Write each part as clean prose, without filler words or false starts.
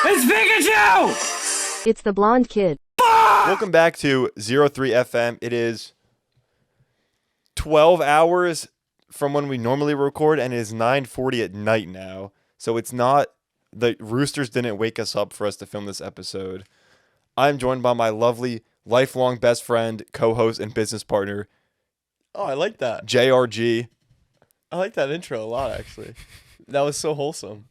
It's Pikachu! It's the blonde kid. Welcome back to 03 FM. It is 12 hours from when we normally record, and it is 9:40 at night now. So it's not, the roosters didn't wake us up for us to film this episode. I'm joined by my lovely, lifelong best friend, co-host, and business partner, Oh, I like that. JRG. I like that intro a lot, actually. That was so wholesome.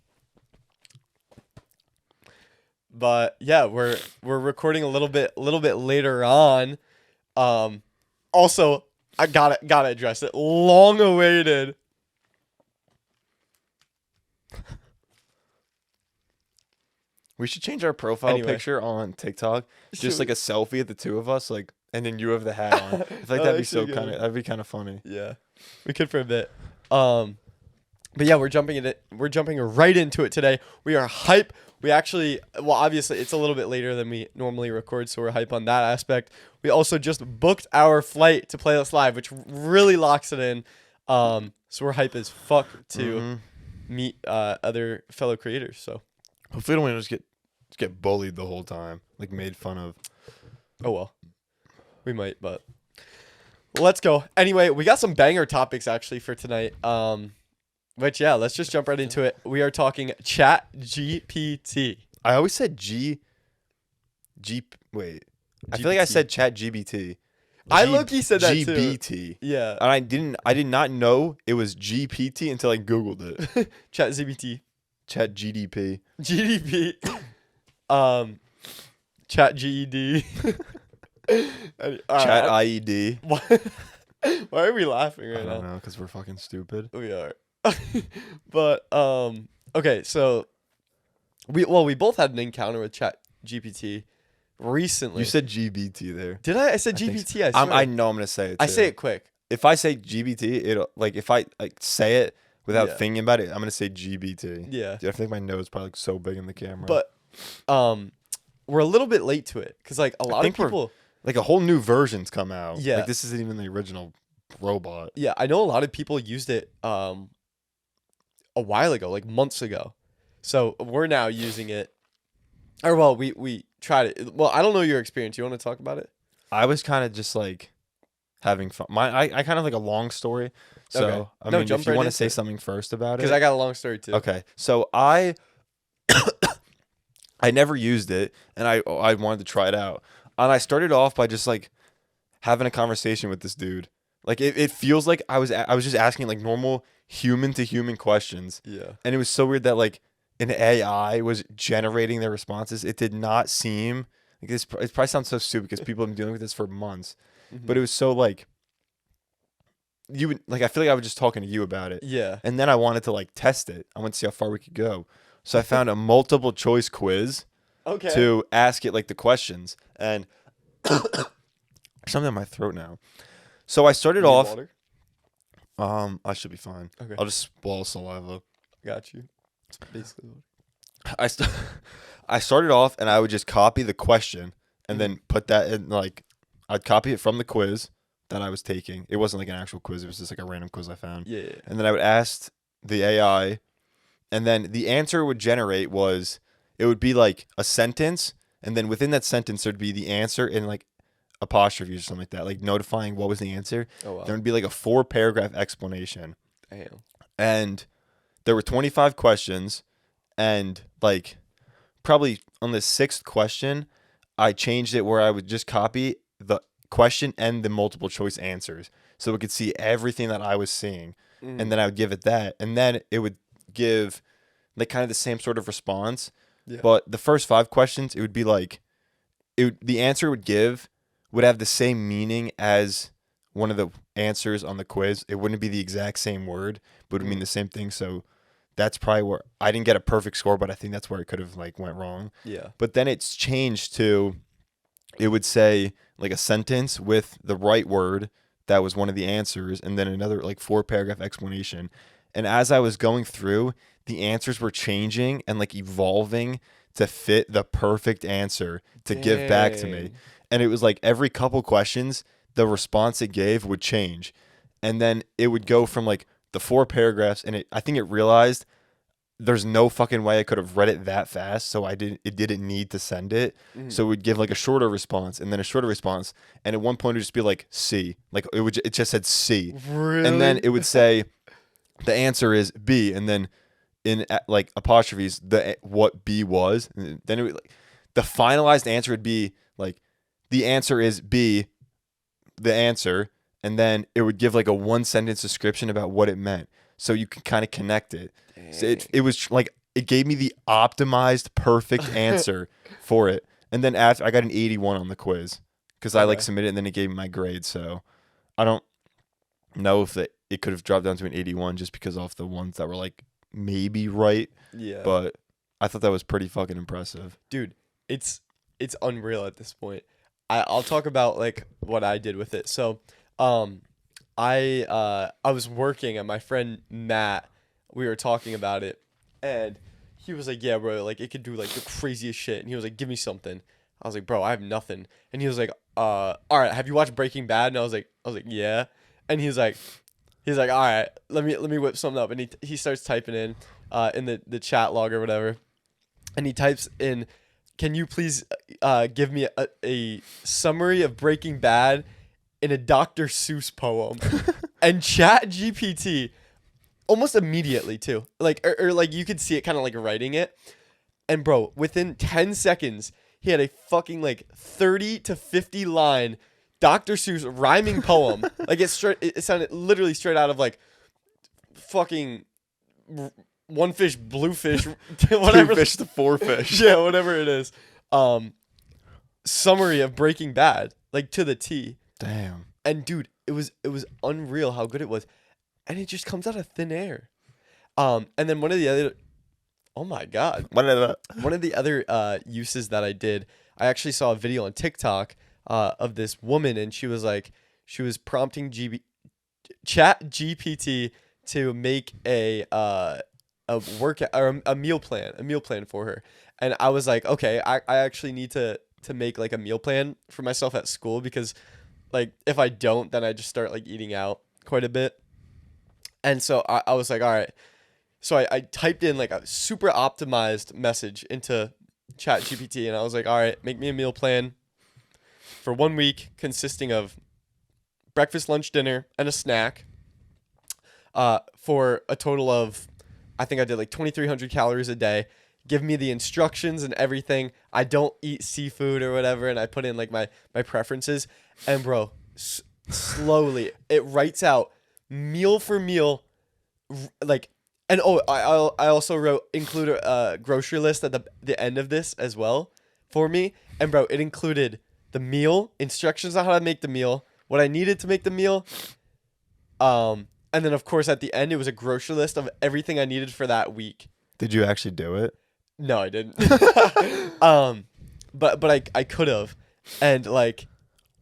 But yeah, we're recording a little bit later on. Also, I gotta address it. Long awaited. We should change our profile Anyway. picture on TikTok. Just Should like a selfie of the two of us, like, and then you have the hat on. I feel like that'd be so actually good. that'd be kind of funny. Yeah, we could for a bit. But yeah, we're jumping right into it today. We are hype. We actually, well, obviously it's a little bit later than we normally record, so we're hype on that aspect. We also just booked our flight to Playlist Live, which really locks it in. So we're hype as fuck to meet other fellow creators. So Hopefully, we don't just get bullied the whole time, like made fun of. oh well, we might, but let's go. Anyway, we got some banger topics actually for tonight. But yeah, let's just jump right into it. We are talking ChatGPT. I always said wait. I feel like I GPT. said ChatGPT. I low-key said that too. GBT. Yeah. And I did not know it was GPT until I Googled it. ChatGPT. ChatGDP. GDP. ChatGED. Chat IED. Why are we laughing I right don't now? know, because we're fucking stupid. We are. But okay, so we both had an encounter with ChatGPT recently. You said GBT there. Did I? I said I think GPT. I swear. I know I'm gonna say it. I too. say it quick. If I say GBT, it'll like if I like say it without Yeah. thinking about it, I'm gonna say GBT. Yeah. Dude, I think my nose is probably like so big in the camera. But we're a little bit late to it because like a lot of think we're- people. like a whole new version's come out. Yeah. Like this isn't even the original robot. Yeah, I know a lot of people used it a while ago, like months ago. So we're now using it. Or well, we tried it. Well, I don't know your experience. You want to talk about it? I was kind of just like having fun. I kind of like a long story. So Okay. I No, mean, jump if you right want to into say it. something first about it, Because I got a long story too. okay. So I never used it, and I wanted to try it out, and I started off by just like having a conversation with this dude. Like it feels like I was just asking like normal human to human questions, Yeah. and it was so weird that like an AI was generating their responses. It did not seem like this. It probably sounds so stupid because people have been dealing with this for months, but it was so like you would like. I feel like I was just talking to you about it. Yeah. And then I wanted to like test it. I wanted to see how far we could go. So I found a multiple choice quiz Okay. to ask it like the questions. And something in my throat now. So I started Need off. water? I should be fine. Okay. I'll just swallow saliva. Got you. It's basically what- I started off and I would just copy the question and then put that in like I'd copy it from the quiz that I was taking. It wasn't like an actual quiz. It was just like a random quiz I found. Yeah. And then I would ask the AI, and then the answer it would generate was, it would be like a sentence, and then within that sentence there'd be the answer in like apostrophes or something like that, like notifying what was the answer. Oh wow. There would be like a 4-paragraph explanation, Damn. and there were 25 questions, and like probably on the 6th question, I changed it where I would just copy the question and the multiple choice answers, so it could see everything that I was seeing. And then I would give it that, and then it would give like kind of the same sort of response. Yeah. But the first 5 questions, it would be like the answer it would give would have the same meaning as one of the answers on the quiz. It wouldn't be the exact same word, but it would mean the same thing. So that's probably where I didn't get a perfect score, but I think that's where it could have like went wrong. Yeah. But then it's changed to, it would say like a sentence with the right word that was one of the answers, and then another like 4-paragraph explanation. And as I was going through, the answers were changing and like evolving to fit the perfect answer to give back to me. Dang. And it was like every couple questions, the response it gave would change. And then it would go from like the 4 paragraphs, and I think it realized there's no fucking way I could have read it that fast, so it didn't need to send it. So it would give like a shorter response and then a shorter response, and at one point it would just be like C, like it just said C, Really? and then it would say the answer is B, and then in like apostrophes what B was, and then it would, like, the finalized answer would be like the answer is B, the answer, and then it would give like a 1-sentence description about what it meant, so you can kind of connect it. So it was like it gave me the optimized perfect answer for it, and then after I got an 81 on the quiz because I like submitted it, and then it gave me my grade. So I don't know if it could have dropped down to an 81 just because of the ones that were like maybe right. Yeah. But I thought that was pretty fucking impressive. Dude, it's unreal at this point. I'll talk about like what I did with it. So, I was working and my friend Matt, we were talking about it, and he was like, "Yeah, bro, like it could do like the craziest shit." And he was like, "Give me something." I was like, "Bro, I have nothing." And he was like, all right, have you watched Breaking Bad?" And I was like, "Yeah." And he's like, all right, let me whip something up. And he starts typing in the chat log or whatever, and he types in, "Can you please give me a summary of Breaking Bad in a Dr. Seuss poem?" And ChatGPT almost immediately too, like or like you could see it kind of like writing it, and bro, within 10 seconds he had a fucking like 30 to 50 line Dr. Seuss rhyming poem. Like it sounded literally straight out of like fucking One Fish, Blue Fish, whatever. 2 fish to 4 fish. Yeah, whatever it is. Summary of Breaking Bad, like to the T. Damn. And dude, it was unreal how good it was, and it just comes out of thin air. And then one of the other, oh my god, one of the other uses that I did, I actually saw a video on TikTok of this woman, and she was prompting ChatGPT to make a workout or a meal plan for her. And I was like, okay, I actually need to make like a meal plan for myself at school, because like if I don't, then I just start like eating out quite a bit. And so I was like, all right. So I typed in like a super optimized message into ChatGPT, and I was like, all right, make me a meal plan for 1 week consisting of breakfast, lunch, dinner, and a snack, for a total of, I think I did like 2,300 calories a day. Give me the instructions and everything. I don't eat seafood or whatever, and I put in like my preferences. And bro, slowly it writes out meal for meal, like, and I also wrote include a grocery list at the end of this as well for me. And bro, it included the meal, instructions on how to make the meal, what I needed to make the meal, and then of course at the end it was a grocery list of everything I needed for that week. Did you actually do it? No, I didn't. But I could have, and like,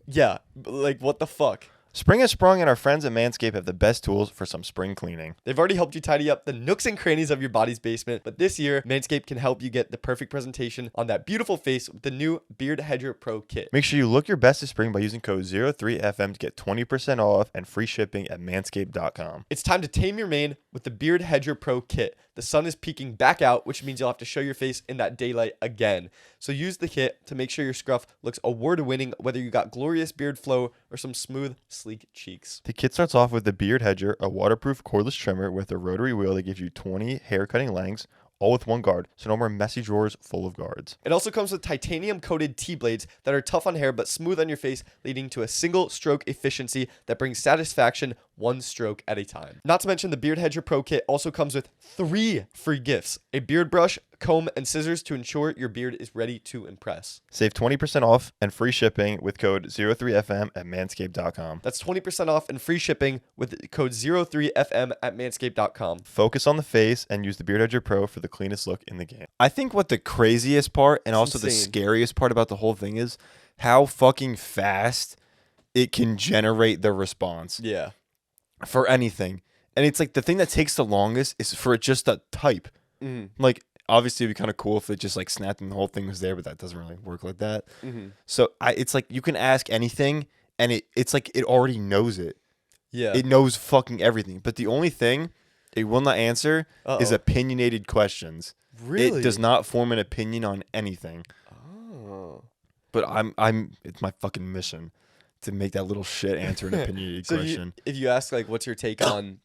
yeah, like what the fuck. Spring has sprung, and our friends at Manscaped have the best tools for some spring cleaning. They've already helped you tidy up the nooks and crannies of your body's basement, but this year, Manscaped can help you get the perfect presentation on that beautiful face with the new Beard Hedger Pro Kit. Make sure you look your best this spring by using code 03FM to get 20% off and free shipping at manscaped.com. It's time to tame your mane with the Beard Hedger Pro Kit. The sun is peeking back out, which means you'll have to show your face in that daylight again. So use the kit to make sure your scruff looks award-winning, whether you got glorious beard flow or some smooth, sleek cheeks. The kit starts off with the Beard Hedger, a waterproof cordless trimmer with a rotary wheel that gives you 20 hair cutting lengths, all with one guard, so no more messy drawers full of guards. It also comes with titanium-coated T-blades that are tough on hair but smooth on your face, leading to a single stroke efficiency that brings satisfaction one stroke at a time. Not to mention, the Beard Hedger Pro Kit also comes with 3 free gifts: a beard brush, comb, and scissors to ensure your beard is ready to impress. Save 20% off and free shipping with code 03FM at manscaped.com. That's 20% off and free shipping with code 03FM at manscaped.com. Focus on the face and use the Beard Hedger Pro for the cleanest look in the game. I think what the craziest part and also the scariest part about the whole thing is how fucking fast it can generate the response. Yeah. For anything. And it's like the thing that takes the longest is for it just to type. Like, obviously it'd be kind of cool if it just like snapped and the whole thing was there, but that doesn't really work like that. So it's like you can ask anything and it's like it already knows it. Yeah. It knows fucking everything. But the only thing It will not answer is Uh-oh. opinionated questions. Really? It does not form an opinion on anything. Oh. But it's my fucking mission to make that little shit answer an opinionated So question. if you ask like, what's your take on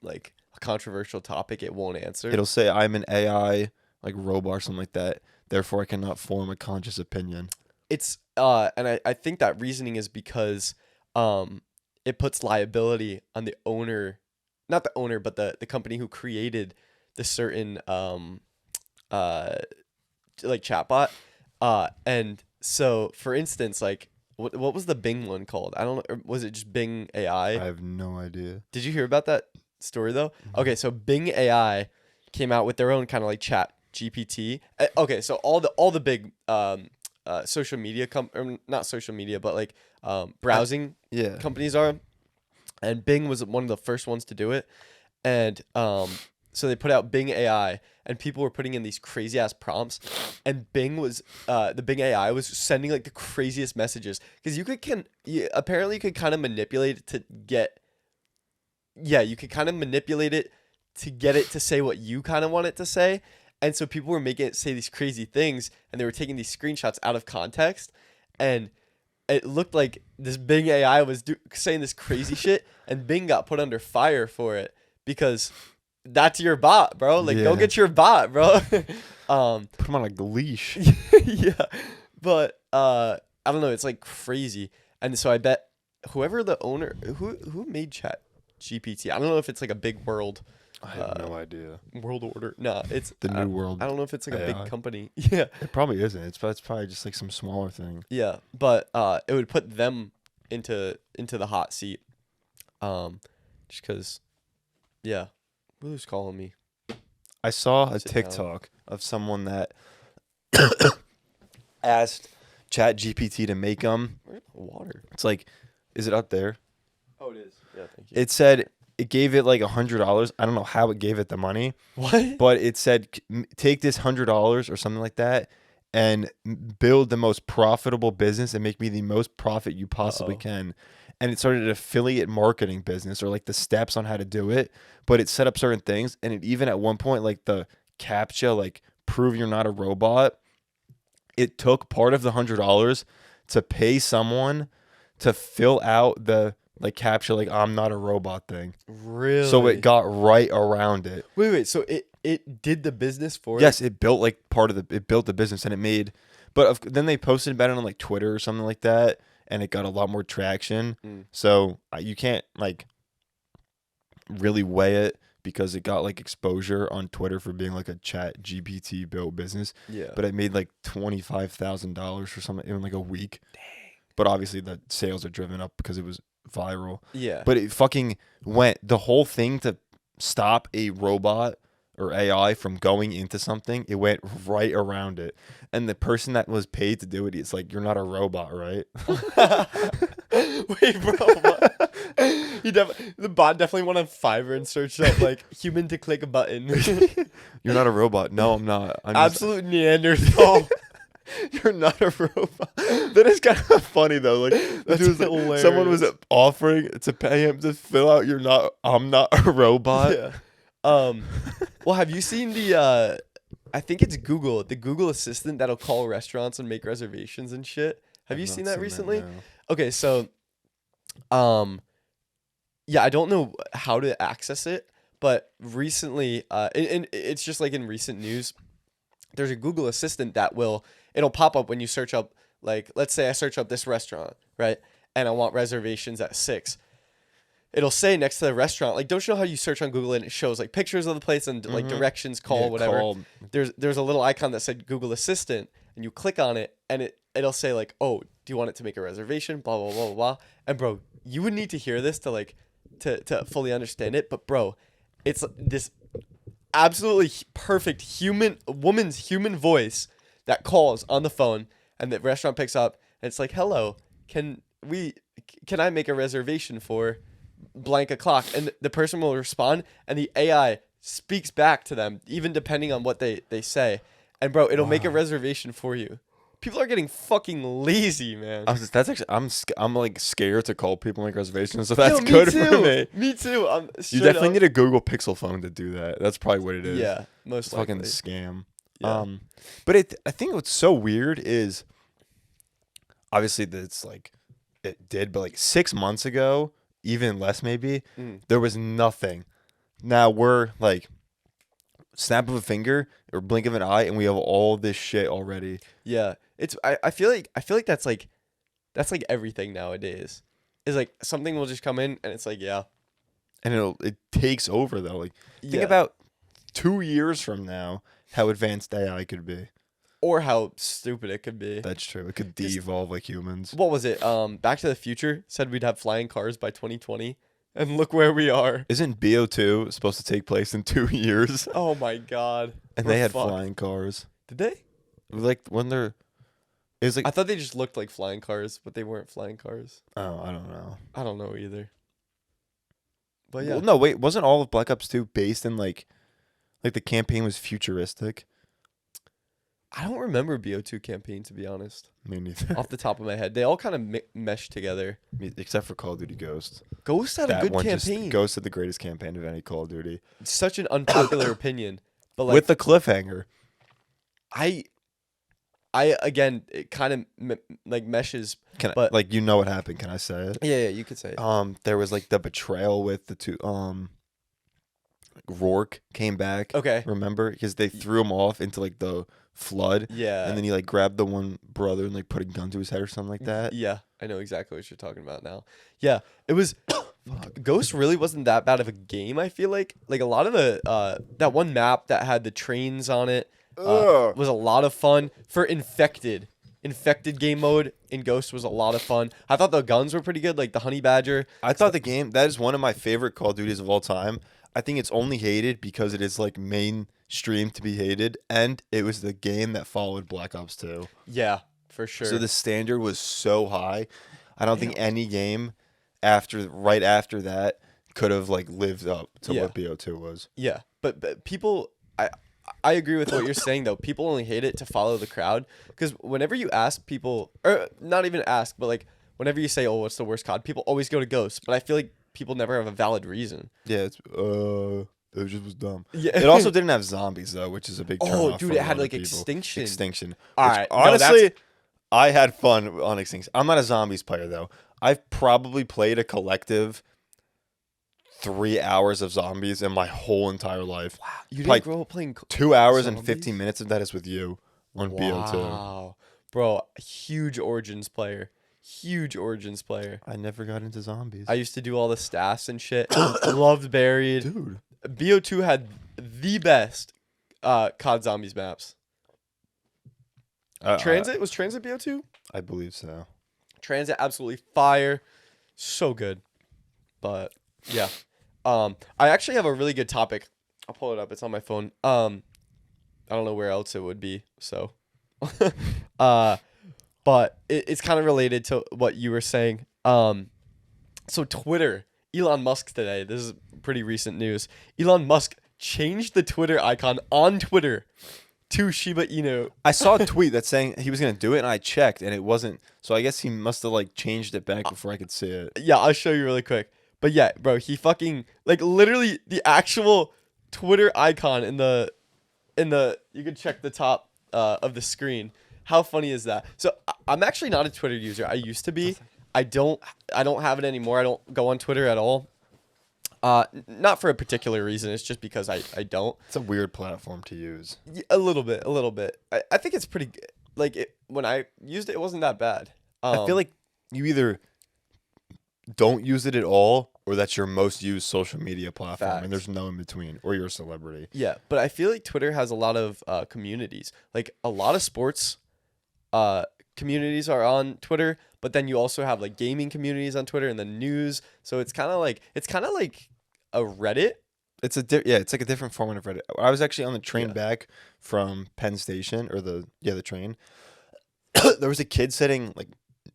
like a controversial topic, it won't answer. It'll say I'm an AI like robot or something like that. Therefore, I cannot form a conscious opinion. It's and I think that reasoning is because it puts liability on the owner, not the owner, but the company who created the certain like chatbot. And so for instance, like what was the Bing one called? I don't know. Or was it just Bing AI? I have no idea. Did you hear about that story though? Okay, so Bing AI came out with their own kind of like chat GPT. Okay, so all the big social media or not social media, but like browsing Yeah. companies are, and Bing was one of the first ones to do it. And so they put out Bing AI, and people were putting in these crazy ass prompts, and Bing was the Bing AI was sending like the craziest messages, because apparently you could kind of manipulate it to get, you could kind of manipulate it to get it to say what you kind of want it to say. And so people were making it say these crazy things, and they were taking these screenshots out of context, and it looked like this Bing AI was saying this crazy shit, and Bing got put under fire for it, because that's your bot, bro. Like, go Yeah. get your bot, bro. Put him on a leash. Yeah, but I don't know. It's like crazy, and so I bet whoever the owner, who made Chat GPT, I don't know if it's like a big world. I have no idea. World order. Nah, it's The new world. I don't know if it's like a AI. big company. Yeah. It probably isn't. It's probably just like some smaller thing. Yeah, but it would put them into the hot seat. Just cuz yeah. Who's calling me? I saw a Sit down. TikTok of someone that asked ChatGPT to make them. Where's the water? It's like, is it up there? Oh, it is. Yeah, thank you. It said it gave it like $100. I don't know how it gave it the money, What? but it said take this $100 or something like that and build the most profitable business and make me the most profit you possibly can. And it started an affiliate marketing business, or like the steps on how to do it. But it set up certain things, and it even at one point, like the CAPTCHA, like prove you're not a robot. It took part of the $100 to pay someone to fill out the like CAPTCHA, like I'm not a robot thing. Really? So it got right around it. Wait. So it did the business for Yes, it built like it built the business, and it made. But then they posted about it on like Twitter or something like that, and it got a lot more traction. So you can't like really weigh it, because it got like exposure on Twitter for being like a Chat GPT built business. Yeah. But it made like $25,000 or something in like a week. Dang. But obviously the sales are driven up because it was viral. Yeah. But it fucking went, the whole thing to stop a robot or AI from going into something, it went right around it. And the person that was paid to do it, it's like, you're not a robot, right? Wait, bro. What? The bot definitely went on Fiverr and searched up like human to click a button. You're not a robot. No, I'm not. I'm Absolute Neanderthal. You're not a robot. That is kind of funny though. Like someone was offering to pay him to fill out I'm not a robot. Yeah. Well, have you seen the I think it's Google, the Google Assistant that'll call restaurants and make reservations and shit. Have you seen that recently? No. Okay, so yeah, I don't know how to access it, but recently and it's just like in recent news, there's a Google Assistant that it'll pop up when you search up, like, let's say I search up this restaurant, right? And I want reservations at 6. It'll say next to the restaurant, like, don't you know how you search on Google and it shows like pictures of the place and like directions, whatever. There's a little icon that said Google Assistant, and you click on it and it'll say like, oh, do you want it to make a reservation? Blah blah blah blah blah. And bro, you would need to hear this to like to fully understand it. But bro, it's this absolutely perfect woman's human voice that calls on the phone, and the restaurant picks up and it's like, hello, can I make a reservation for blank o'clock? And the person will respond, and the AI speaks back to them, even depending on what they say. And bro, it'll make a reservation for you. People are getting fucking lazy, man. I'm like scared to call people and make reservations, so Yo, that's me good too. for me. Me too. You definitely need a Google Pixel phone to do that. That's probably what it is. Yeah, most It's likely. fucking scam. Yeah. But I think what's so weird is obviously that it's like it did, but like 6 months ago, even less maybe, there was nothing. Now we're like snap of a finger or blink of an eye, and we have all this shit already. Yeah, it's I feel like that's like everything nowadays. Is like something will just come in and it's like And it takes over though. Like think Yeah. about 2 years from now how advanced AI could be. or how stupid it could be. That's true. It could de-evolve like humans. What was it? Back to the Future said we'd have flying cars by 2020, and look where we are. Isn't BO2 supposed to take place in 2 years? Oh my god! And We're they had fucked. flying cars. Did they? Like when they're, it was like I thought they just looked like flying cars, but they weren't flying cars. oh, I don't know. I don't know either. But yeah, Well, no, wait, wasn't all of Black Ops 2 based in like the campaign was futuristic? I don't remember BO2 campaign, to be honest. Me neither. Off the top of my head, they all kind of meshed together. Except for Call of Duty Ghosts. Ghost had a good campaign. Ghosts had the greatest campaign of any Call of Duty. Such an unpopular opinion, but like With the cliffhanger. I again, it kind of like meshes. Can But- I, like you know what happened? Can I say it? Yeah, you could say it. There was like the betrayal with the two. Rourke came back. Okay. Remember? Because they threw him off into like the flood. Yeah. And then he like grabbed the one brother and like put a gun to his head or something like that. Yeah, I know exactly what you're talking about now. Yeah, it was. Ghost really wasn't that bad of a game. I feel like a lot of the that one map that had the trains on it was a lot of fun for infected. Infected game mode in Ghost was a lot of fun. I thought the guns were pretty good, like the Honey Badger. I thought the game that is one of my favorite Call of Duties of all time. I think it's only hated because it is like mainstream to be hated, and it was the game that followed Black Ops 2. Yeah, for sure. So the standard was so high. I don't think any game right after that could have like lived up to Yeah. what BO2 was. Yeah, but people, I agree with what you're saying though. People only hate it to follow the crowd because whenever you ask people, or not even ask, but like whenever you say, "Oh, what's the worst COD?" people always go to Ghost. But I feel like people never have a valid reason. Yeah, it just was dumb. Yeah. It also didn't have zombies though, which is a big turn Oh, off dude, for it a had lot of like people. Extinction. Extinction. All Which, right, no, honestly, I had fun on Extinction. I'm not a zombies player though. I've probably played a collective 3 hours of zombies in my whole entire life. Wow, You didn't like grow up playing 2 hours and zombies? 15 minutes of that is with you on BO2. Wow, bro, huge Origins player. Huge Origins player. I never got into zombies. I used to do all the staffs and shit. Loved Buried. Dude. BO2 had the best COD Zombies maps. Transit? Was Transit BO2? I believe so. Transit absolutely fire. So good. But yeah. I actually have a really good topic. I'll pull it up. It's on my phone. I don't know where else it would be, so but it's kind of related to what you were saying. So Twitter, Elon Musk today, this is pretty recent news. Elon Musk changed the Twitter icon on Twitter to Shiba Inu. I saw a tweet that's saying he was going to do it, and I checked, and it wasn't. So I guess he must have like changed it back before I could see it. Yeah, I'll show you really quick. But yeah, bro, he fucking like literally the actual Twitter icon in the you can check the top of the screen. How funny is that? So I'm actually not a Twitter user. I used to be. I don't have it anymore. I don't go on Twitter at all. Not for a particular reason. It's just because I don't. It's a weird platform to use. Yeah, a little bit. I think it's pretty good. Like when I used it, it wasn't that bad. I feel like you either don't use it at all, or that's your most used social media platform, Facts. and there's no in between, or you're a celebrity. Yeah, but I feel like Twitter has a lot of communities. Like a lot of sports communities are on Twitter, but then you also have like gaming communities on Twitter and the news. So it's kind of like a Reddit. It's like a different format of Reddit. I was actually on the train back from Penn Station, or the train. There was a kid sitting like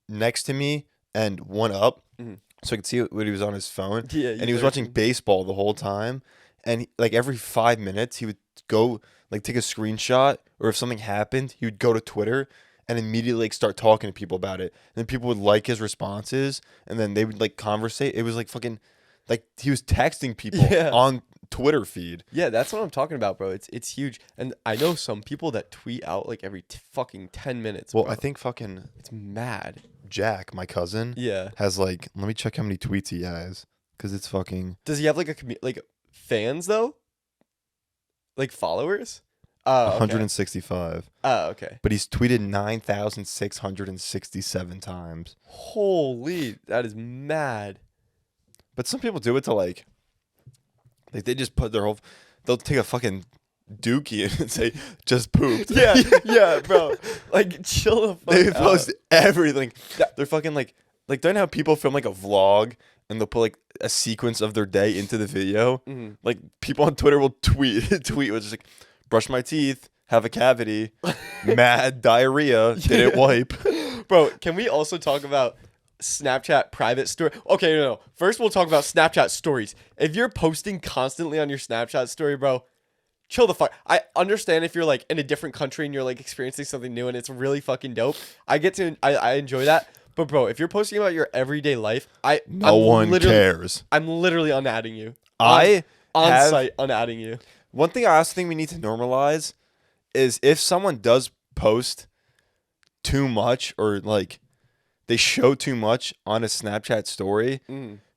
next to me and one up, so I could see what he was on his phone. Yeah, and he was watching baseball the whole time. And like every 5 minutes, he would go like take a screenshot, or if something happened, he would go to Twitter and immediately like start talking to people about it. And then people would like his responses, and then they would like conversate. It was like fucking, like he was texting people on Twitter feed. Yeah, that's what I'm talking about, bro. It's huge, and I know some people that tweet out like every fucking 10 minutes. Well, bro. I think fucking it's mad. Jack, my cousin, has like, let me check how many tweets he has, because it's fucking. Does he have like like fans though? Like followers? Oh, 165. Oh, okay. But he's tweeted 9,667 times. Holy, that is mad. But some people do it to like they just put their whole. They'll take a fucking dookie and say just pooped. Yeah, bro. Like chill the fuck They out. post everything. They're fucking like don't know how people film like a vlog and they'll put like a sequence of their day into the video. Mhm. Like people on Twitter will tweet with just like brush my teeth, have a cavity, mad diarrhea, didn't wipe. Bro, can we also talk about Snapchat private story? Okay, no. First, we'll talk about Snapchat stories. If you're posting constantly on your Snapchat story, bro, chill the fuck. I understand if you're like in a different country and you're like experiencing something new and it's really fucking dope. I enjoy that. But bro, if you're posting about your everyday life, no one cares. I'm literally unadding you. On Site unadding you. One thing I also think we need to normalize is if someone does post too much or like they show too much on a Snapchat story,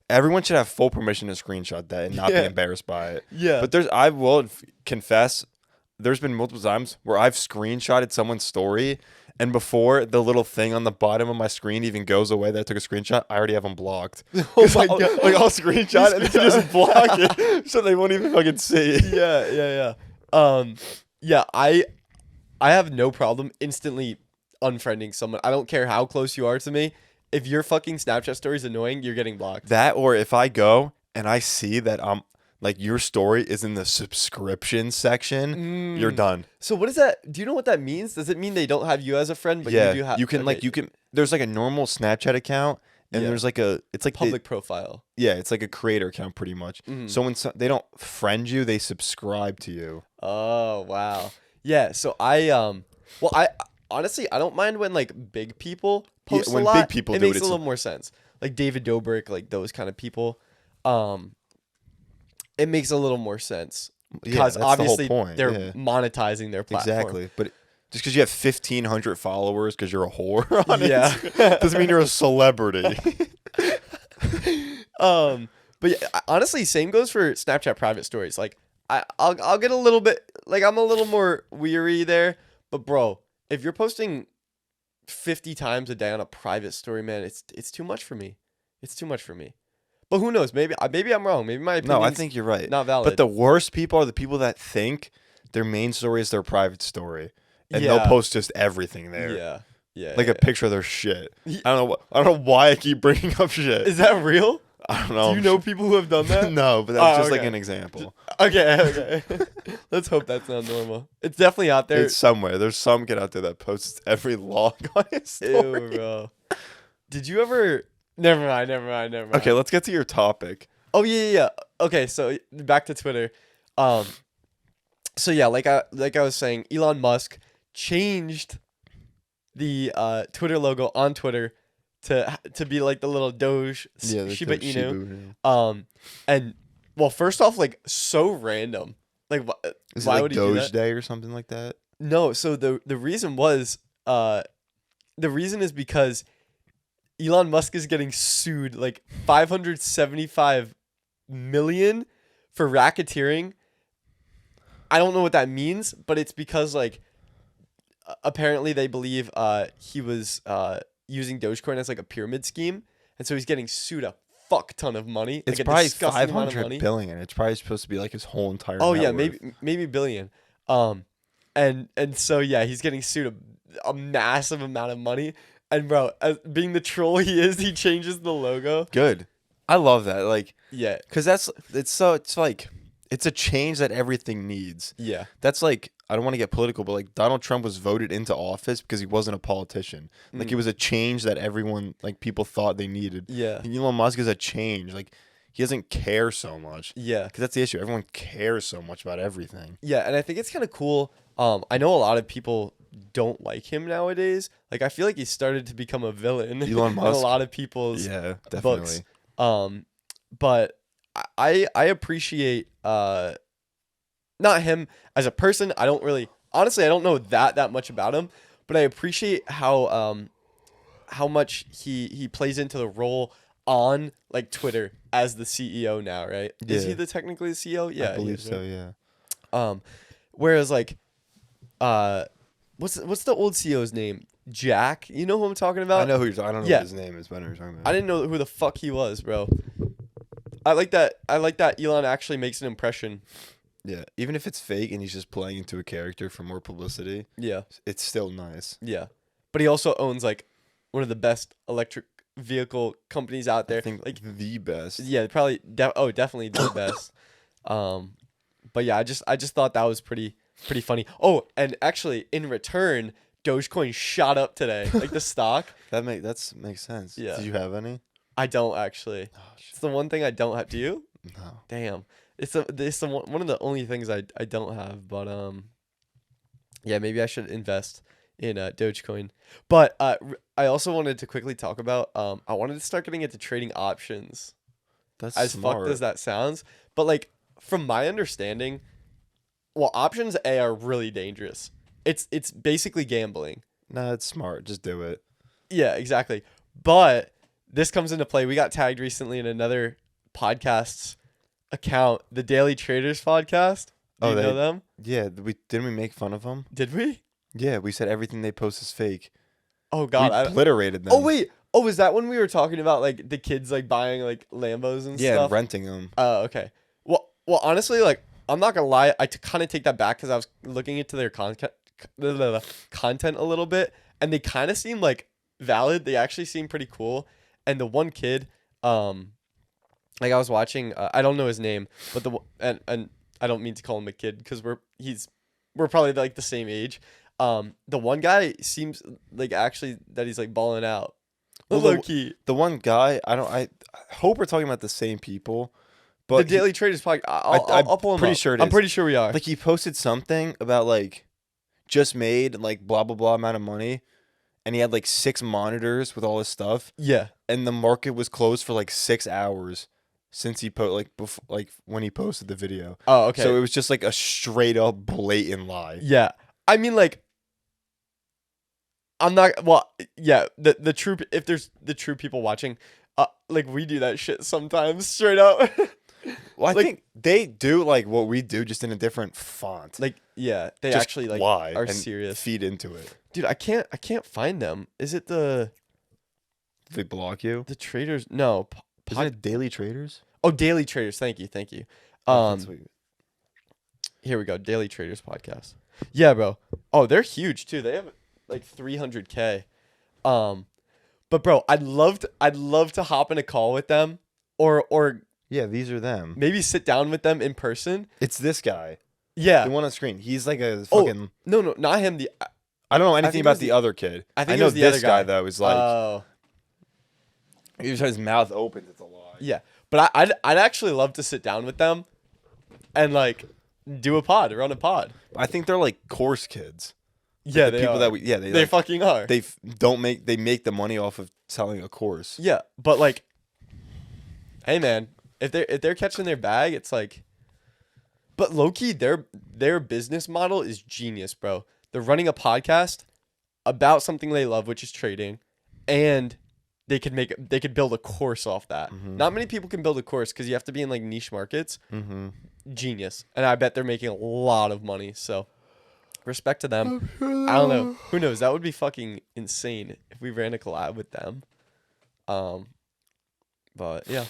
everyone should have full permission to screenshot that and not be embarrassed by it. Yeah. But I will confess, there's been multiple times where I've screenshotted someone's story, and before the little thing on the bottom of my screen even goes away that I took a screenshot, I already have them blocked. Oh my God. Like I'll screenshot and then just block it so they won't even fucking see it. Yeah. I have no problem instantly unfriending someone. I don't care how close you are to me. If your fucking Snapchat story is annoying, you're getting blocked. That, or if I go and I see that like your story is in the subscription section, you're done. So what is that? Do you know what that means? Does it mean they don't have you as a friend, but you do have? You can there's like a normal Snapchat account, and there's like it's like public profile. Yeah, it's like a creator account pretty much. So when they don't friend you, they subscribe to you. Oh wow. Yeah. So I honestly I don't mind when like big people post when a lot. big people it do makes it, a little more sense. Like David Dobrik, like those kind of people. It makes a little more sense because that's obviously the whole point. they're monetizing their platform. Exactly, but just because you have 1,500 followers because you're a whore on it, Yeah. doesn't mean you're a celebrity. But yeah, honestly, same goes for Snapchat private stories. Like I'll get a little bit like I'm a little more weary there, but bro, if you're posting 50 times a day on a private story, man, it's too much for me. It's too much for me. But who knows? Maybe I'm wrong. Maybe my opinion. No, I think you're right. Not valid. But the worst people are the people that think their main story is their private story, and Yeah. they'll post just everything there. Yeah. Like a picture of their shit. I don't know why I keep bringing up shit. Is that real? I don't know. Do you know people who have done that? No, but that's just like okay. an example. Okay. Let's hope that's not normal. It's definitely out there. It's somewhere. There's some kid out there that posts every log on his story. Ew, bro. Did you ever? Never mind. Okay, let's get to your topic. Oh yeah. Okay, so back to Twitter. So yeah, like I was saying, Elon Musk changed the Twitter logo on Twitter to be like the little Doge Shiba Inu. And well, first off, like so random. Like Is why it like would he do Doge that? Day or something like that? No, so the reason was the reason is because Elon Musk is getting sued like 575 million for racketeering. I don't know what that means, but it's because like apparently they believe he was using Dogecoin as like a pyramid scheme, and so he's getting sued a fuck ton of money. It's like probably disgusting amount of 500 money. billion. It's probably supposed to be like his whole entire. Oh net yeah, worth. maybe billion. And so yeah, he's getting sued a massive amount of money. And bro, as being the troll he is, he changes the logo. Good. I love that. Like, Yeah. because it's a change that everything needs. Yeah. That's like, I don't want to get political, but like Donald Trump was voted into office because he wasn't a politician. Like it was a change that everyone, like people thought they needed. Yeah. And Elon Musk is a change. Like he doesn't care so much. Yeah. Because that's the issue. Everyone cares so much about everything. Yeah, and I think it's kind of cool. I know a lot of people don't like him nowadays. Like, I feel like he started to become a villain Elon in a Musk? lot of people's Yeah, books. definitely. But I appreciate not him as a person. I don't really, honestly, I don't know that much about him, but I appreciate how much he plays into the role on like Twitter as the CEO now, right? Is he Yeah. technically the CEO? Yeah, I believe is, so. right? Yeah. Whereas like what's the old CEO's name? Jack. You know who I'm talking about? I know who you're talking. I don't know Yeah. what his name is, but I know who you're talking I about. didn't know who the fuck he was, bro. I like that Elon actually makes an impression. Yeah. Even if it's fake and he's just playing into a character for more publicity, Yeah. it's still nice. Yeah. But he also owns like one of the best electric vehicle companies out there. I think Like, the best. yeah, probably definitely the best. But yeah, I just thought that was pretty funny. Oh, and actually in return, Dogecoin shot up today. Like the stock. That makes sense. Yeah. Did you have any? I don't actually. Oh, shit. It's the one thing I don't have. Do you? No. Damn. It's one of the only things I don't have, but yeah, maybe I should invest in Dogecoin. But I also wanted to quickly talk about I wanted to start getting into trading options. That's As smart. fucked as that sounds, but like from my understanding, well, options are really dangerous. It's basically gambling. Nah, it's smart. Just do it. Yeah, exactly. But this comes into play. We got tagged recently in another podcast's account, the Daily Traders podcast. Do you know them? Yeah. Didn't we make fun of them? Did we? Yeah. We said everything they post is fake. Oh God! We obliterated them. Oh wait. Oh, was that when we were talking about like the kids like buying like Lambos and Yeah, stuff? and renting them. Oh, okay. Well, honestly, like I'm not gonna lie, I kind of take that back because I was looking into their content a little bit, and they kind of seem like valid. They actually seem pretty cool. And the one kid, like I was watching, I don't know his name, but and I don't mean to call him a kid because we're probably like the same age. The one guy seems like actually that he's like balling out. Well, Low key. The one guy, I hope we're talking about the same people, The but Daily Traders podcast. I'll pull him pretty up. sure it I'm is. pretty sure we are. like he posted something about like just made like blah blah blah amount of money, and he had like 6 monitors with all his stuff, Yeah. and the market was closed for like 6 hours since he like when he posted the video. Oh, okay. So it was just like a straight up blatant lie. Yeah. I mean, like, I'm not. Well, yeah. The true. If there's the true people watching, like we do that shit sometimes, straight up. Well, I Like- think they do like what we do, just in a different font. Like, yeah, they Just actually like lie are and serious. feed into it. Dude, I can't find them. Is it the They block you. traders? No. Is it Daily Traders? Oh, Daily Traders. Thank you. That's what Here we go. Daily Traders podcast. Yeah, bro. Oh, they're huge too. They have like 300K. But bro, I'd love to hop in a call with them or Yeah, these are them. maybe sit down with them in person. It's this guy, Yeah. the one on screen. He's like a Oh, fucking. No, not him. I don't know think anything it was about the the- other kid. I think it know was the this other guy. though is like Oh. he just has his mouth open. It's a lie. Yeah. But I'd actually love to sit down with them and like do a pod, run a pod. I think they're like course kids. Yeah, The they people are. that they like, fucking are. they make the money off of selling a course. Yeah, but like, hey man, if they're catching their bag, it's like. But low key, their business model is genius, bro. They're running a podcast about something they love, which is trading, and they could build a course off that. Mhm. Not many people can build a course because you have to be in like niche markets. Mm-hmm. Genius, and I bet they're making a lot of money. So, respect to them. I don't know. Who knows? That would be fucking insane if we ran a collab with them. But yeah.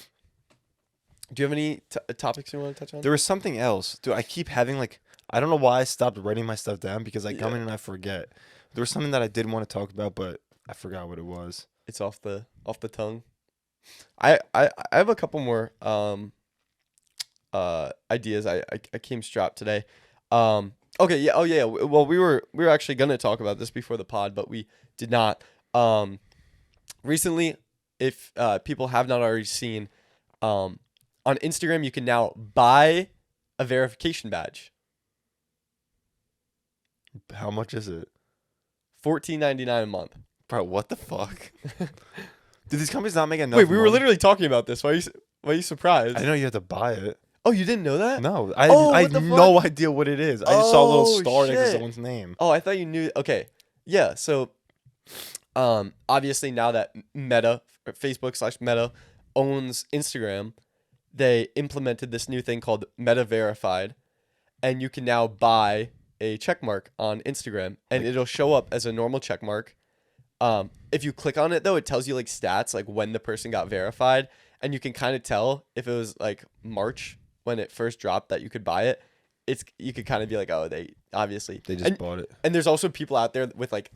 Do you have any topics you want to touch on? There was something else. Dude, I keep having like I don't know why I stopped writing my stuff down because I come in and I forget. There was something that I did want to talk about, but I forgot what it was. It's off the tongue. I have a couple more ideas. I came strapped today. Okay, yeah. Oh yeah. Well, we were actually gonna talk about this before the pod, but we did not. Recently, if people have not already seen, on Instagram you can now buy a verification badge. How much is it? $14.99 a month. Bro, what the fuck? Dude, these companies not making enough Wait, we were money. literally talking about this. Why are you surprised? I didn't know you had to buy it. Oh, you didn't know that? No, Oh, I what had the no idea what it is. I just saw a little Oh, star next to shit. someone's name. Oh, I thought you knew. Okay. Yeah, so obviously now that Meta, or Facebook/Meta owns Instagram, they implemented this new thing called Meta Verified, and you can now buy a check mark on Instagram, and it'll show up as a normal check mark. If you click on it though, it tells you like stats, like when the person got verified, and you can kind of tell if it was like March when it first dropped that you could buy it. You could kind of be like, oh, they just bought it. And there's also people out there with like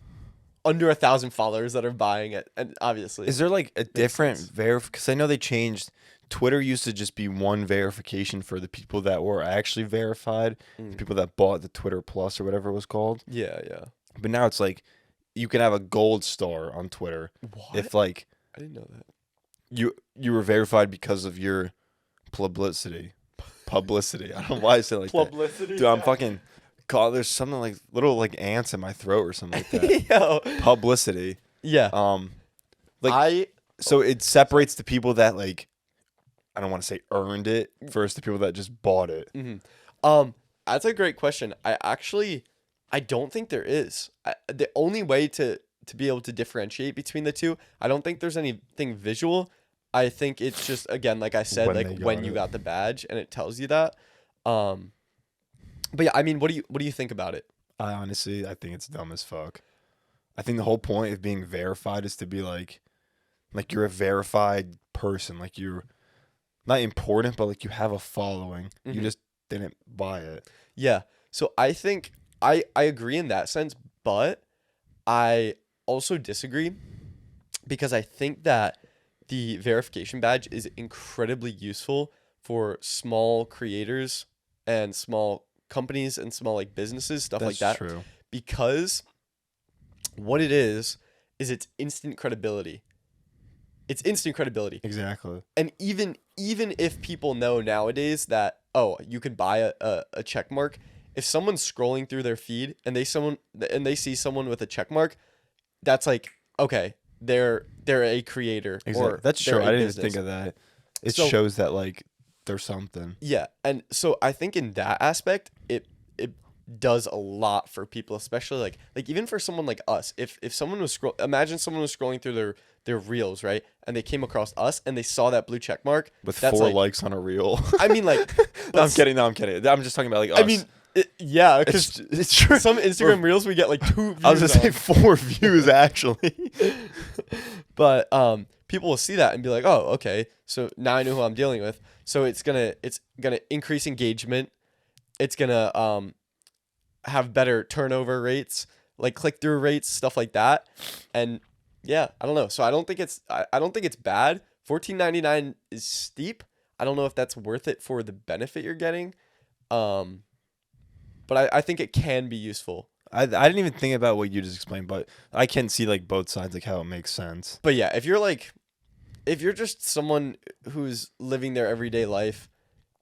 under 1,000 followers that are buying it, and obviously, Is there like a different because I know they changed. Twitter used to just be one verification for the people that were actually verified, the people that bought the Twitter Plus or whatever it was called. Yeah. But now it's like you can have a gold star on Twitter if like I didn't know that. you were verified because of your publicity. I don't know why I said it like Publicity. that. Dude, I'm fucking. God, there's something like little like ants in my throat or something like that. Yo. Publicity. Yeah. So it separates the people that like, I don't want to say earned it versus the people that just bought it. That's a great question. I don't think there is. The only way to be able to differentiate between the two, I don't think there's anything visual. I think it's just, again, like I said, when you got the badge and it tells you that. But yeah, I mean, what do you think about it? I think it's dumb as fuck. I think the whole point of being verified is to be like you're a verified person, like you're not important, but like you have a following. You just didn't buy it. Yeah. So I think I agree in that sense, but I also disagree because I think that the verification badge is incredibly useful for small creators and small companies and small like businesses, stuff like that. That's true. Because what it is it's instant credibility. It's instant credibility. Exactly. And even if people know nowadays that, oh, you could buy a check mark, if someone's scrolling through their feed and they see someone with a check mark, that's like, okay, they're a creator. Exactly. Or that's true. I didn't even business. think of that. It So- shows that like there's something. Yeah, and so I think in that aspect, it does a lot for people, especially like even for someone like us. If someone was imagine someone was scrolling through their reels, right, and they came across us and they saw that blue check mark With that's 4 like, likes on a reel. I mean, like, No, I'm kidding. I'm just talking about like us. I mean, yeah, because it's true. some Instagram reels we get like 2 views. I was gonna say 4 views actually. But people will see that and be like, oh, okay, so now I know who I'm dealing with. So it's gonna increase engagement. It's gonna have better turnover rates, like click-through rates, stuff like that. And yeah, I don't know. So I don't think it's bad. $14.99 is steep. I don't know if that's worth it for the benefit you're getting. But I think it can be useful. I didn't even think about what you just explained, but I can see like both sides, like how it makes sense. But yeah, if you're just someone who's living their everyday life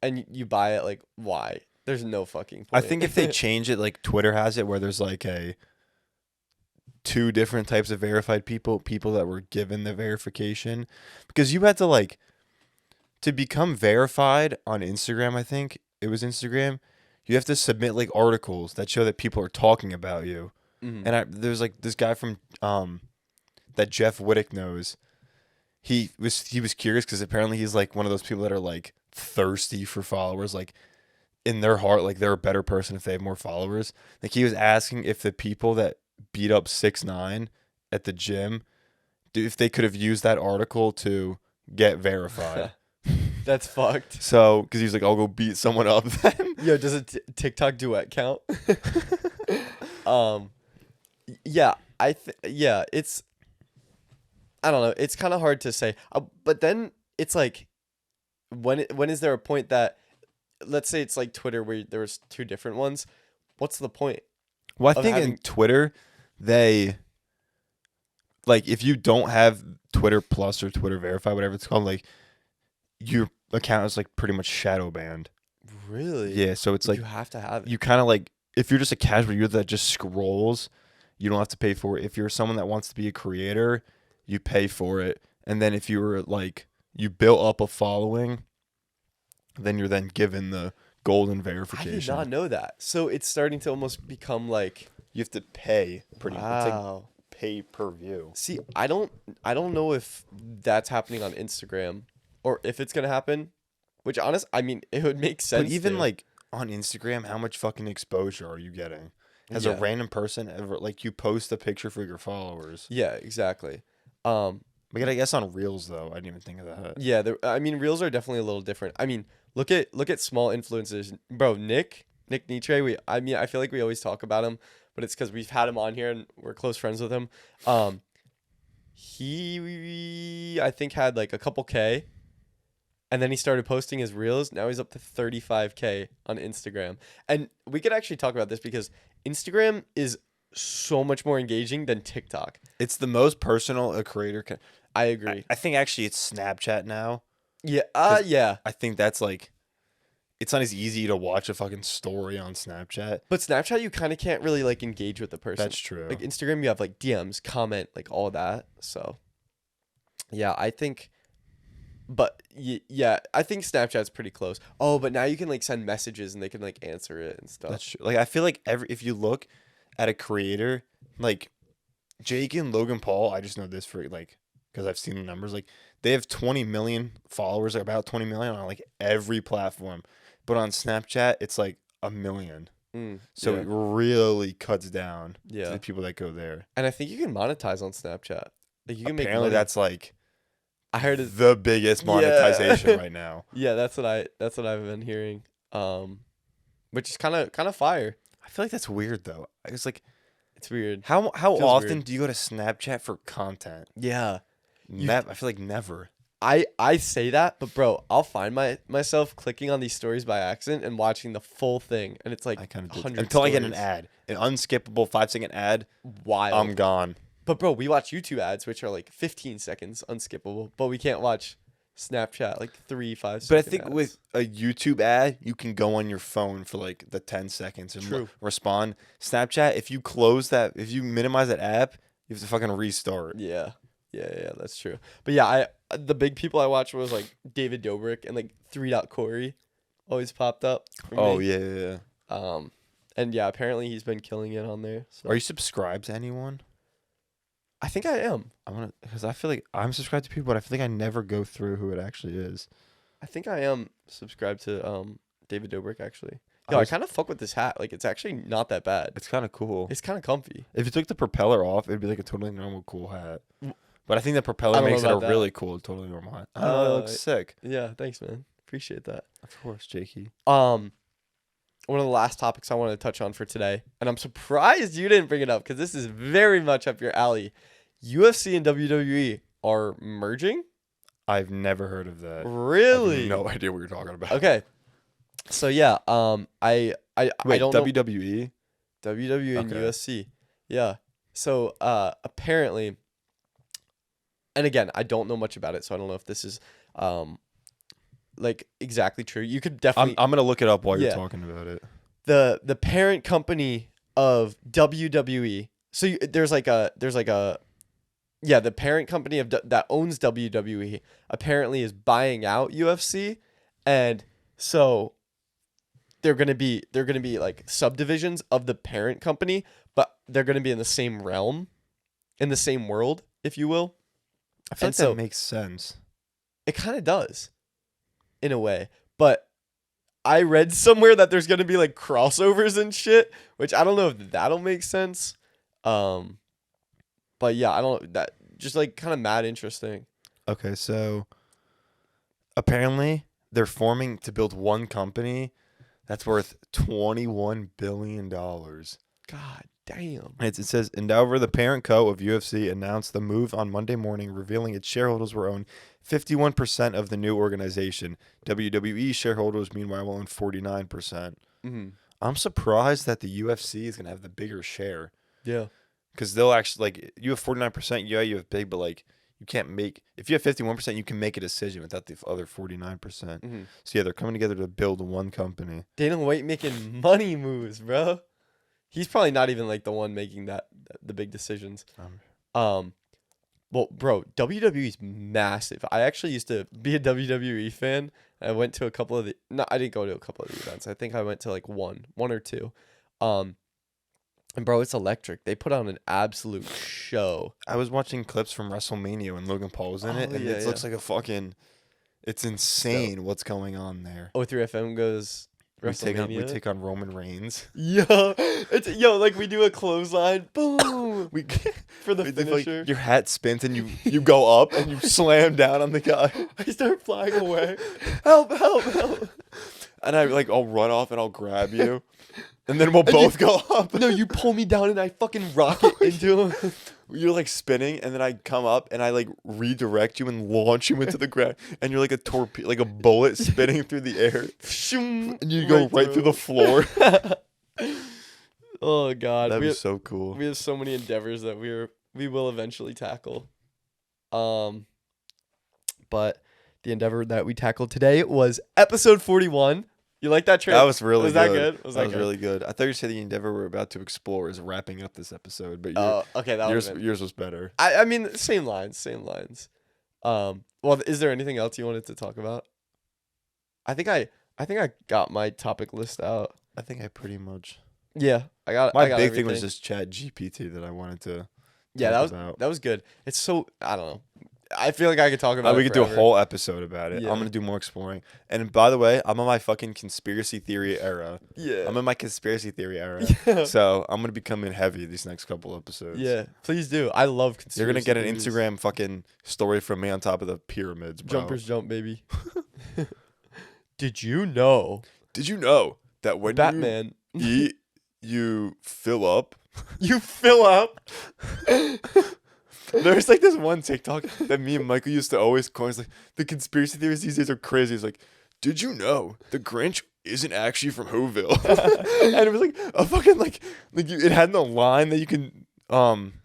and you buy it, like, why? There's no fucking point. I think if they change it, like Twitter has it, where there's like 2 different types of verified people that were given the verification, because you had to like to become verified on Instagram. I think it was Instagram. You have to submit like articles that show that people are talking about you. Mhm. And there's like this guy from that Jeff Wittick knows. He was curious because apparently he's like one of those people that are like thirsty for followers, like in their heart, like they're a better person if they have more followers. Like he was asking if the people that beat up 6ix9ine at the gym, if they could have used that article to get verified. That's fucked. So, because he's like, I'll go beat someone up then. Yo, does a TikTok duet count? Yeah, it's, I don't know. It's kind of hard to say. But then it's like, when is there a point that, let's say it's like Twitter where there was 2 different ones. What's the point? Well, I think in Twitter, they, like, if you don't have Twitter Plus or Twitter Verify, whatever it's called, like, your account is like pretty much shadow banned. Really? Yeah, so it's like you have to have it. you kind of like, if you're just a casual user that just scrolls, you don't have to pay for it. If you're someone that wants to be a creator, you pay for it. And then if you were like, you built up a following, then you're then given the golden verification. I did not know that. So it's starting to almost become like You have to pay pretty much. It's like wow. pay per view. See, I don't know if that's happening on Instagram or if it's gonna happen. Which I mean, it would make sense. But even to. like on Instagram, how much fucking exposure are you getting? Has a random person ever like you post a picture for your followers? Yeah, exactly. But I guess on Reels though, I didn't even think of that. Yeah, I mean, reels are definitely a little different. I mean, look at small influencers, bro. Nick Nitre. I feel like we always talk about him, but it's because we've had him on here and we're close friends with him. He I think had like a couple K, and then he started posting his reels. Now he's up to 35K on Instagram, and we could actually talk about this because Instagram is so much more engaging than TikTok. It's the most personal a creator can. I agree. I think actually it's Snapchat now. Yeah. Yeah. I think that's like, it's not as easy to watch a fucking story on Snapchat. But Snapchat, you kind of can't really like engage with the person. That's true. Like Instagram, you have like DMs, comment, like all that. So, yeah, I think. But yeah, I think Snapchat's pretty close. Oh, but now you can like send messages and they can like answer it and stuff. That's true. Like I feel like if you look at a creator like Jake and Logan Paul, I just know this for like because I've seen the numbers. Like they have 20 million followers, or about 20 million on like every platform, but on Snapchat it's like 1 million. So yeah. it really cuts down to Yeah. the people that go there. And I think you can monetize on Snapchat. Like you can make Apparently money. that's like I heard it. the biggest monetization right now. Yeah, that's what I've been hearing. Which is kind of fire. I feel like that's weird though. It's like, It's weird. how Feels often weird. do you go to Snapchat for content? Yeah. I feel like never. I say that, but bro, I'll find myself clicking on these stories by accident and watching the full thing, and it's like I kind of 100 until I get an stories. ad, an unskippable 5-second ad. Wild. I'm gone. But bro, we watch YouTube ads, which are like 15 seconds, unskippable, but we can't watch Snapchat like 3-5 seconds. But I think with a YouTube ad, you can go on your phone for like the 10 seconds and True. respond. Snapchat, if you minimize that app, you have to fucking restart. Yeah, that's true. But yeah, the big people I watched was like David Dobrik and like 3 Corey always popped up. For Oh me. yeah. And yeah, apparently he's been killing it on there. So. Are you subscribed to anyone? I think I am. Because I feel like I'm subscribed to people, but I feel like I never go through who it actually is. I think I am subscribed to David Dobrik actually. Yo, I kind of fuck with this hat. Like it's actually not that bad. It's kind of cool. It's kind of comfy. If you took the propeller off, it'd be like a totally normal cool hat. But I think the I propeller don't know makes it a about that. really cool, totally normal hat. Oh, it looks sick. Yeah, thanks, man. Appreciate that. Of course, Jakey. One of the last topics I wanted to touch on for today, and I'm surprised you didn't bring it up because this is very much up your alley. UFC and WWE are merging. I've never heard of that. Really? I have no idea what you're talking about. Okay. So yeah, I Wait, don't know. WWE? WWE and Okay. UFC. Yeah. So apparently, and again, I don't know much about it, so I don't know if this is like exactly true. You could definitely I'm gonna look it up while you're Yeah. talking about it. the parent company of WWE. So there's like a the parent company of that owns WWE apparently is buying out UFC, and so they're gonna be like subdivisions of the parent company, but they're gonna be in the same realm, in the same world, if you will. I feel And like so- that makes sense. It kind of does, in a way, but I read somewhere that there's gonna be like crossovers and shit, which I don't know if that'll make sense. But yeah, I don't. That just like kind of mad interesting. Okay, so apparently they're forming to build one company that's worth $21 billion. God damn. It says Endeavor, the parent co of UFC, announced the move on Monday morning, revealing its shareholders will own 51% of the new organization. WWE shareholders, meanwhile, will own 49%. Mm-hmm. I'm surprised that the UFC is going to have the bigger share. Yeah. Because they'll actually, like, you have 49%, yeah, you have big, but, like, you can't make, if you have 51%, you can make a decision without the other 49%. Mm-hmm. So, yeah, they're coming together to build one company. Dana White making money moves, bro. He's probably not even like the one making the big decisions. Well, bro, WWE is massive. I actually used to be a WWE fan. I went to a couple of I didn't go to a couple of the events. I think I went to like one or two. And bro, it's electric. They put on an absolute show. I was watching clips from WrestleMania when Logan Paul was in it, and it looks like a fucking. It's insane what's going on there. O3FM goes. We take on Roman Reigns. Yo, like we do a clothesline, boom, for the finisher. Like, your hat spins and you go up and you slam down on the guy. I start flying away. Help! And I'll run off and I'll grab you, and then we'll both go up. No, you pull me down and I fucking rocket into him. You're like spinning, and then I come up and I like redirect you and launch you into the ground, and you're like a torpedo, like a bullet spinning through the air, and you go right through the floor. Oh god, that'd be so cool. We have so many endeavors that we will eventually tackle. But the endeavor that we tackled today was episode 41. You like that trailer? That was really was good. That good? Was that really good. I thought you said the endeavor we're about to explore is wrapping up this episode, but okay, yours was better. I mean, same lines. Well, is there anything else you wanted to talk about? I think I got my topic list out. I think I pretty much. Yeah, I got. My I got big everything. thing was just ChatGPT that I wanted to. Yeah, that was good. It's so I don't know. I feel like I could talk about it. We could do a whole episode about it. Yeah. I'm going to do more exploring. And by the way, I'm on my fucking conspiracy theory era. Yeah. I'm in my conspiracy theory era. Yeah. So I'm going to be coming heavy these next couple episodes. Yeah. Please do. I love conspiracy You're going to get an theories. Instagram fucking story from me on top of the pyramids, bro. Jumpers jump, baby. Did you know that when Batman you eat, you fill up? You fill up? There's like this one TikTok that me and Michael used to always coin. It's like, the conspiracy theories these days are crazy. It's like, did you know the Grinch isn't actually from Whoville? And it was like a fucking it had no line that you can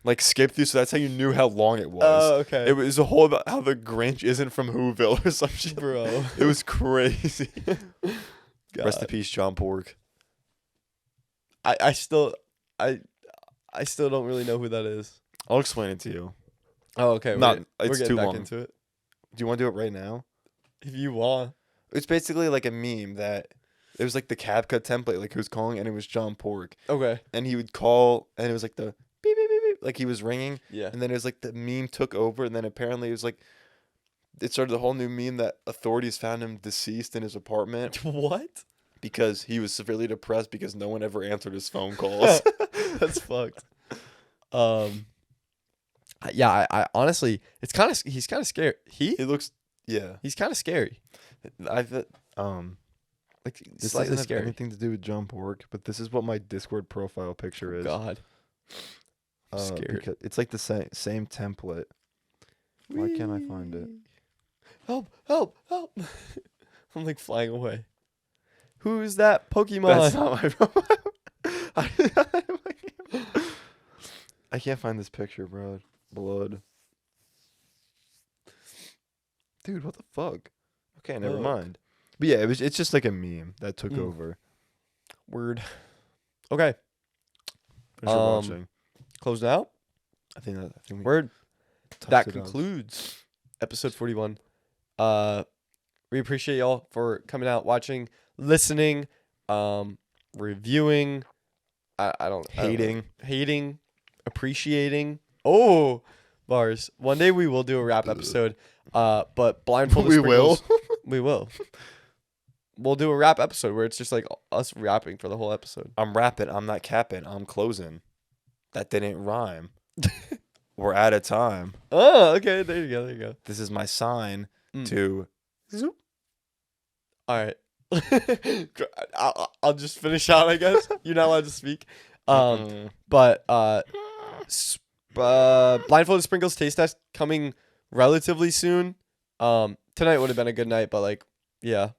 like skip through, so that's how you knew how long it was. Oh, okay. It was a whole about how the Grinch isn't from Whoville or some shit. Bro. It was crazy. God. Rest in peace, John Pork. I still don't really know who that is. I'll explain it to you. Oh, okay. We're getting too back long. into it. Do you want to do it right now? If you want. It's basically like a meme that it was like the CapCut template, like who's calling, and it was John Pork. Okay. And he would call, and it was like the beep, beep, beep, beep, like he was ringing. Yeah. And then it was like the meme took over, and then apparently it was like, it started a whole new meme that authorities found him deceased in his apartment. What? Because he was severely depressed because no one ever answered his phone calls. That's fucked. Yeah, I honestly, he's kind of scary. He looks, yeah. He's kind of scary. Like slightly this doesn't have scary. anything to do with John Pork, but this is what my Discord profile picture is. God. Scared. Because it's like the same template. Why can't I find it? Help! I'm like flying away. Who's that Pokemon? That's not my profile. I can't find this picture, bro. Blood. Dude, what the fuck? Okay, never mind. But yeah, it's just like a meme that took over. Word. Okay. Thanks for watching. Close now. I think we Word. touched That it on. concludes episode 41. We appreciate y'all for coming out, watching, listening, reviewing. Hating, appreciating. Oh, bars. One day we will do a rap episode. But blindfolded We sprinkles. will? We will. We'll do a rap episode where it's just like us rapping for the whole episode. I'm rapping. I'm not capping. I'm closing. That didn't rhyme. We're out of time. Oh, okay. There you go. This is my sign to. Zoop. All right. I'll just finish out, I guess. You're not allowed to speak. But blindfolded sprinkles taste test coming relatively soon. Tonight would have been a good night, but like, yeah.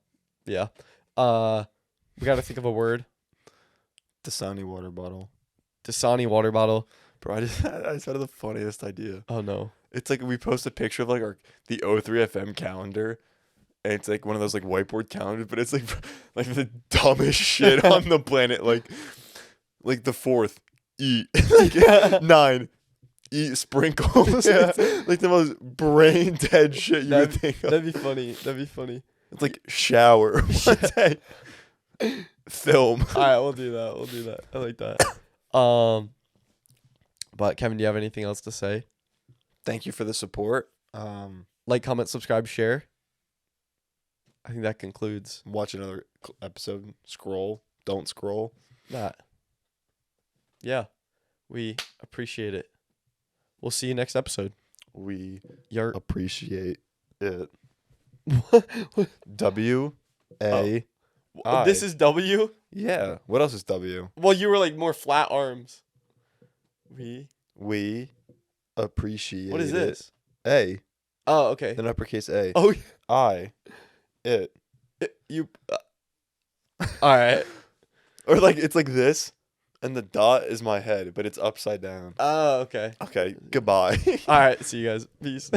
We got to think of a word. Dasani water bottle. Dasani water bottle. Bro, I just had the funniest idea. Oh no. It's like we post a picture of like the O3FM calendar. And it's like one of those like whiteboard calendars, but it's like the dumbest shit on the planet. Like Like the fourth, eat. Like 9, eat sprinkles. Yeah. It's like the most brain dead shit you would think of. That'd be funny. That'd be funny. It's like shower. One day. Film. All right, we'll do that. We'll do that. I like that. But Kevin, do you have anything else to say? Thank you for the support. Like, comment, subscribe, share. I think that concludes Watch another episode. Scroll. Don't scroll. that. Yeah, we appreciate it. We'll see you next episode. We Yart. appreciate it. W A. I. This is W? Yeah. What else is W? Well, you were like more flat arms. We appreciate What is it. this? A. Oh, okay. Then uppercase A. Oh, I. It. you. All right. Or like it's like this, and the dot is my head, but it's upside down. Oh, okay. Okay. Goodbye. All right. See you guys. Peace.